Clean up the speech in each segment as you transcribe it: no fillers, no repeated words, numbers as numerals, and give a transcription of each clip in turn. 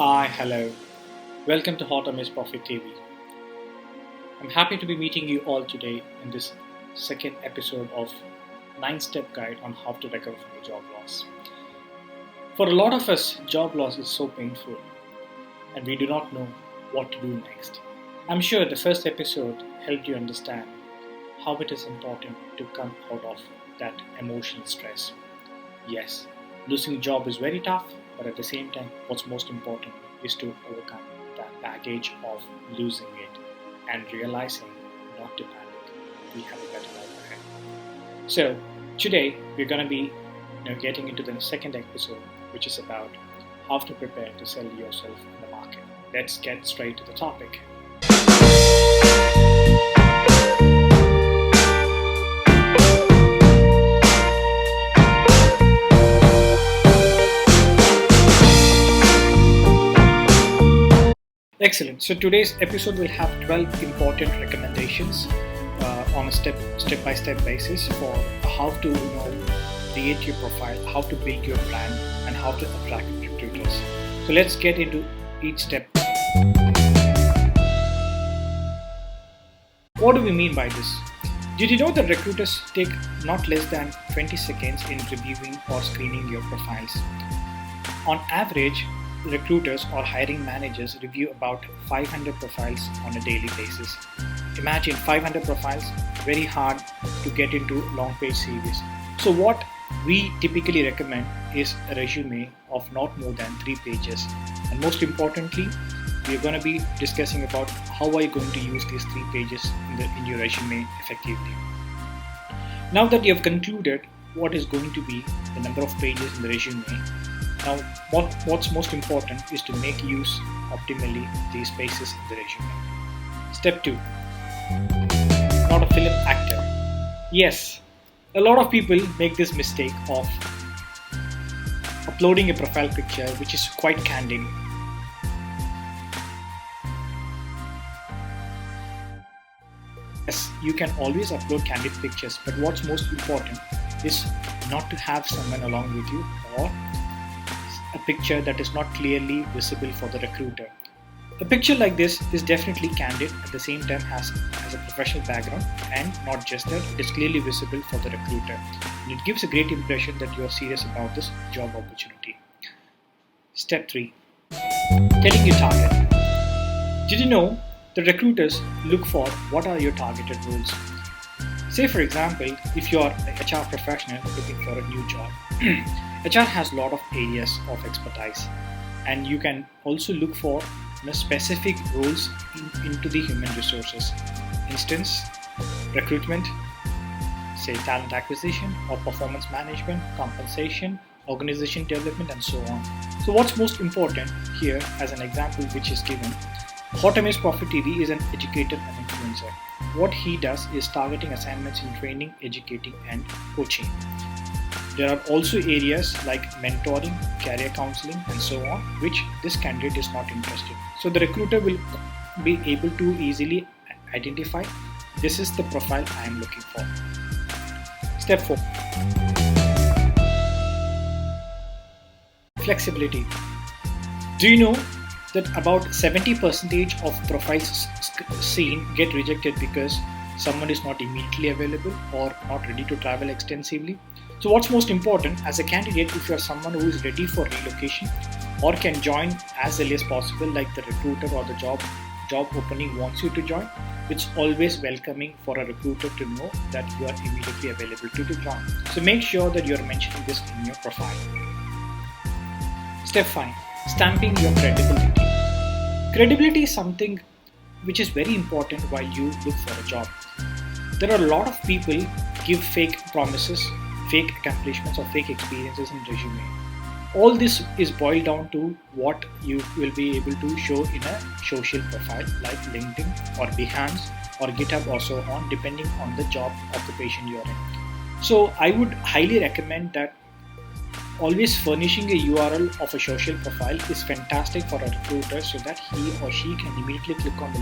Hi, hello. Welcome to Amaze Profit TV. I'm happy to be meeting you all today in this second episode of 9-step guide on how to recover from a job loss. For a lot of us, job loss is so painful and we do not know what to do next. I'm sure the first episode helped you understand how it is important to come out of that emotional stress. Yes, losing a job is very tough, but at the same time, what's most important is to overcome that baggage of losing it and realizing not to panic. We have a better life ahead. So today we're going to be getting into the second episode, which is about how to prepare to sell yourself in the market. Let's get straight to the topic. Excellent. So today's episode will have 12 important recommendations on a step-by-step basis for how to create your profile, how to build your brand, and how to attract recruiters. So let's get into each step. What do we mean by this? Did you know that recruiters take not less than 20 seconds in reviewing or screening your profiles? On average, recruiters or hiring managers review about 500 profiles on a daily basis. Imagine 500 profiles, very hard to get into long page CVs. So what we typically recommend is a resume of not more than 3 pages. And most importantly, we're going to be discussing about how are you going to use these 3 pages in your resume effectively. Now that you have concluded what is going to be the number of pages in the resume, now, what's most important is to make use optimally these spaces in the resume. Step 2. Not a film actor. Yes, a lot of people make this mistake of uploading a profile picture which is quite candid. Yes, you can always upload candid pictures, but what's most important is not to have someone along with you or a picture that is not clearly visible for the recruiter. A picture like this is definitely candid, at the same time has a professional background, and not just that, it is clearly visible for the recruiter. And it gives a great impression that you are serious about this job opportunity. Step 3. Telling your target. Did you know the recruiters look for what are your targeted roles? Say for example, if you are an HR professional looking for a new job, HR has a lot of areas of expertise, and you can also look for specific roles into the human resources. Instance, recruitment, say talent acquisition or performance management, compensation, organization development, and so on. So what's most important here, as an example which is given, Amaze Profit TV is an educator and influencer. What he does is targeting assignments in training, educating, and coaching. There are also areas like mentoring, career counseling, and so on, which this candidate is not interested in. So the recruiter will be able to easily identify this is the profile I am looking for. Step 4. Flexibility. Do you know that about 70% of profiles seen get rejected because someone is not immediately available or not ready to travel extensively? So what's most important as a candidate, if you are someone who is ready for relocation or can join as early as possible, like the recruiter or the job opening wants you to join, it's always welcoming for a recruiter to know that you are immediately available to join. So make sure that you are mentioning this in your profile. Step 5. Stamping your credibility. Credibility is something which is very important while you look for a job. There are a lot of people give fake promises, fake accomplishments, or fake experiences in resume. All this is boiled down to what you will be able to show in a social profile like LinkedIn or Behance or GitHub or so on, depending on the job occupation you are in. So I would highly recommend that always furnishing a URL of a social profile is fantastic for a recruiter so that he or she can immediately click on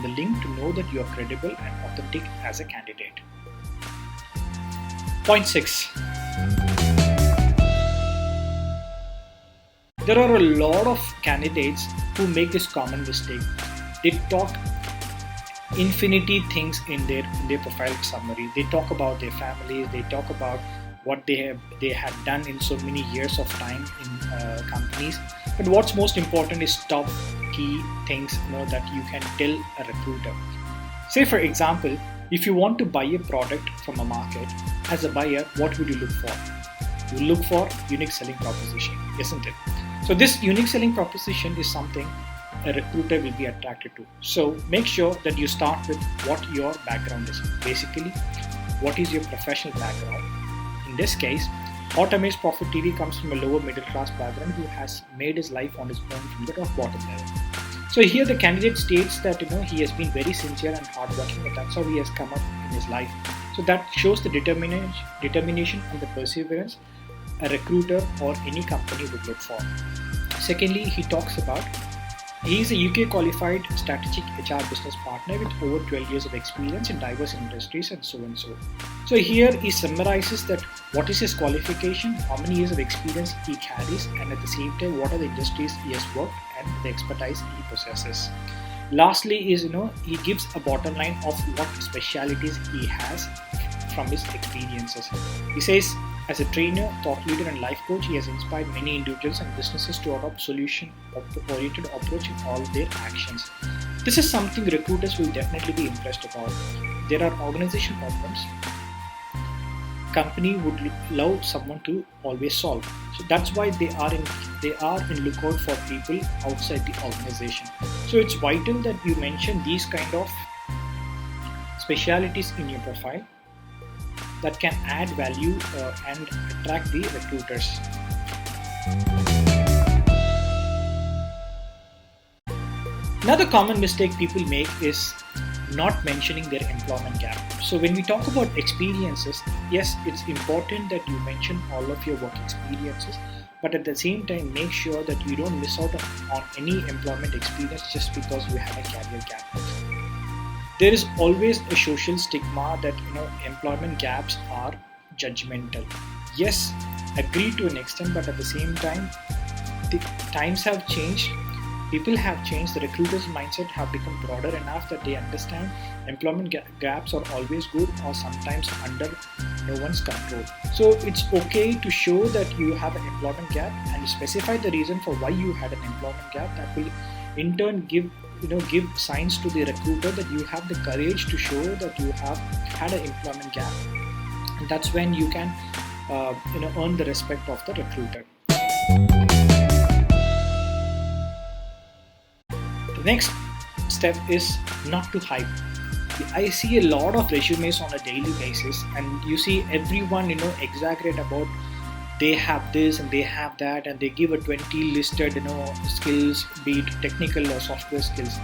the link to know that you are credible and authentic as a candidate. Point 6. There are a lot of candidates who make this common mistake. They talk infinity things in their profile summary. They talk about their families, they talk about what they had done in so many years of time in companies. But what's most important is top key things that you can tell a recruiter. Say for example, if you want to buy a product from a market, as a buyer, what would you look for? You look for unique selling proposition, isn't it? So this unique selling proposition is something a recruiter will be attracted to. So make sure that you start with what your background is. Basically, what is your professional background? In this case, Amaze Profit TV comes from a lower middle class background who has made his life on his own from the bottom level. So here the candidate states that he has been very sincere and hardworking, and that's how he has come up in his life. So that shows the determination and the perseverance a recruiter or any company would look for. Secondly, he talks about he is a UK qualified strategic HR business partner with over 12 years of experience in diverse industries and so and so. So here he summarizes that what is his qualification, how many years of experience he carries, and at the same time what are the industries he has worked and the expertise he possesses. Lastly is he gives a bottom line of what specialities he has from his experiences. He says, as a trainer, thought leader and life coach, he has inspired many individuals and businesses to adopt solution-oriented approach in all their actions. This is something recruiters will definitely be impressed about. There are organization problems company would love someone to always solve. So that's why they are in lookout for people outside the organization. So it's vital that you mention these kind of specialities in your profile that can add value and attract the recruiters. Another common mistake people make is not mentioning their employment gap. So when we talk about experiences, yes, it's important that you mention all of your work experiences, but at the same time make sure that you don't miss out on any employment experience just because you have a career gap. There is always a social stigma that employment gaps are judgmental. Yes, agree to an extent, but at the same time, the times have changed. People have changed. The recruiters' mindset have become broader enough that they understand employment gaps are always good or sometimes under no one's control. So it's okay to show that you have an employment gap and specify the reason for why you had an employment gap. That will in turn give signs to the recruiter that you have the courage to show that you have had an employment gap, and that's when you can earn the respect of the recruiter. The next step is not to hype. I see a lot of resumes on a daily basis, and you see everyone exaggerate about they have this and they have that, and they give a 20 listed skills, be it technical or software skills.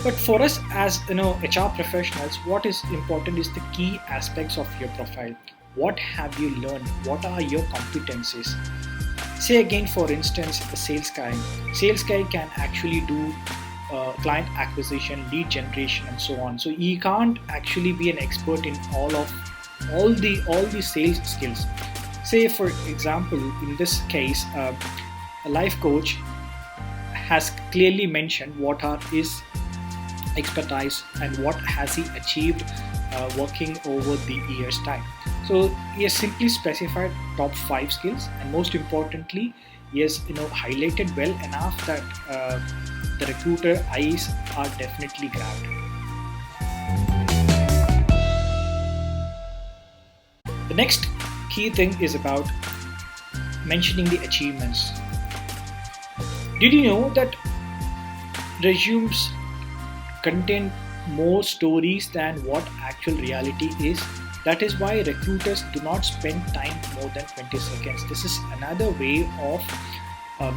But for us as HR professionals, what is important is the key aspects of your profile. What have you learned? What are your competencies? Say again, for instance, a sales guy. Sales guy can actually do client acquisition, lead generation, and so on. So he can't actually be an expert in all the sales skills. Say for example, in this case, a life coach has clearly mentioned what are his expertise and what has he achieved working over the years time. So he has simply specified top 5 skills, and most importantly, he has highlighted well enough that the recruiter eyes are definitely grabbed. The next key thing is about mentioning the achievements. Did you know that resumes contain more stories than what actual reality is? That is why recruiters do not spend time more than 20 seconds. This is another way of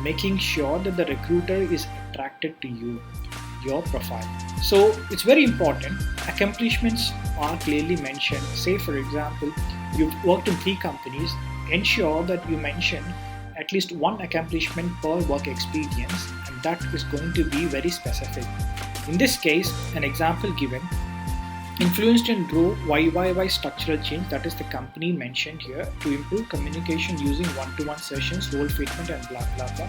making sure that the recruiter is attracted to you, your profile. So it's very important. Accomplishments are clearly mentioned. Say for example, you've worked in 3 companies. Ensure that you mention at least 1 accomplishment per work experience, and that is going to be very specific. In this case, an example given, influenced and drove YYY structural change, that is the company mentioned here, to improve communication using one-to-one sessions, role treatment and blah blah blah.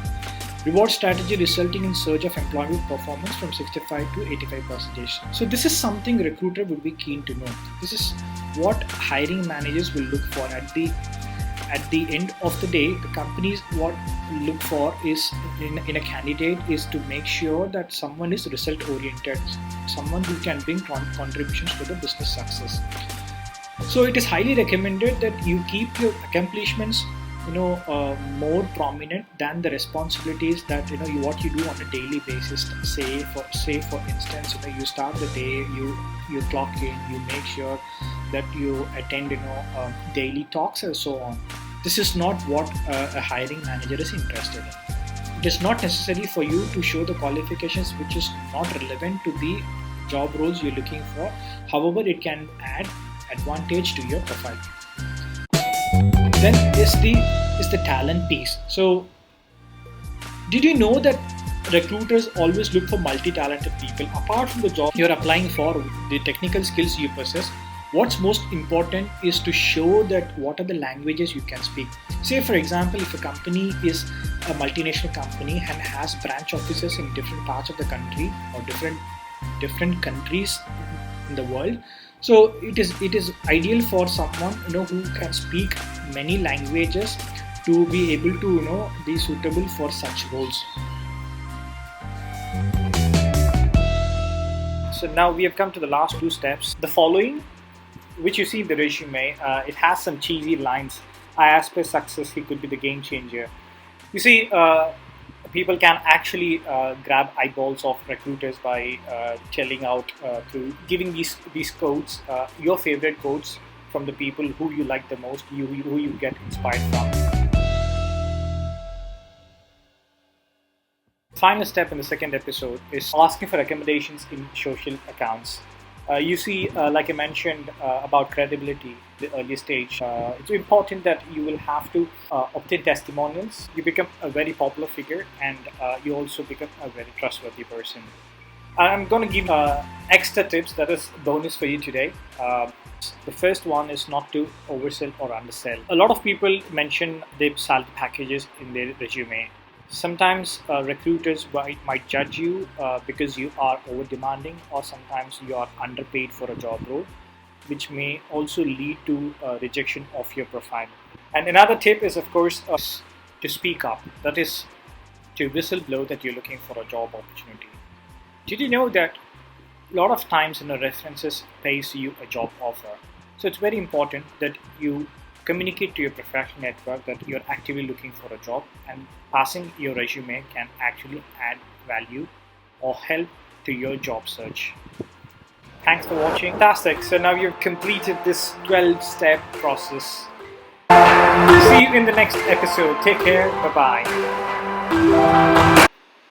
Reward strategy resulting in surge of employee performance from 65 to 85%. So this is something recruiter would be keen to know. This is what hiring managers will look for at the end of the day. The companies what look for is in a candidate is to make sure that someone is result oriented, someone who can bring contributions to the business success. So it is highly recommended that you keep your accomplishments more prominent than the responsibilities that what you do on a daily basis. Say for instance, you start the day, you clock in, you make sure that you attend daily talks and so on. This is not what a hiring manager is interested in. It is not necessary for you to show the qualifications which is not relevant to the job roles you're looking for. However, it can add advantage to your profile. Then is the talent piece. So did you know that recruiters always look for multi-talented people? Apart from the job you're applying for, the technical skills you possess, what's most important is to show that what are the languages you can speak. Say for example, if a company is a multinational company and has branch offices in different parts of the country or different countries in the world, so it is ideal for someone who can speak many languages to be able to be suitable for such roles. So now we have come to the last two steps. The following, which you see in the resume, it has some cheesy lines. I aspire success, he could be the game changer. You see, people can actually grab eyeballs of recruiters by telling out through giving these quotes, your favorite quotes from the people who you like the most, who you get inspired from. Final step in the second episode is asking for recommendations in social accounts. You see, like I mentioned about credibility, the early stage, it's important that you will have to obtain testimonials. You become a very popular figure and you also become a very trustworthy person. I'm going to give extra tips, that is bonus for you today. The first one is not to oversell or undersell. A lot of people mention their salary packages in their resume. Sometimes recruiters might judge you because you are over demanding, or sometimes you are underpaid for a job role, which may also lead to rejection of your profile. And another tip is, of course, to speak up. That is, to whistleblow that you're looking for a job opportunity. Did you know that a lot of times references pays you a job offer? So it's very important that you communicate to your professional network that you're actively looking for a job, and passing your resume can actually add value or help to your job search. Thanks for watching. Fantastic. So now you've completed this 12-step process. See you in the next episode. Take care. Bye-bye.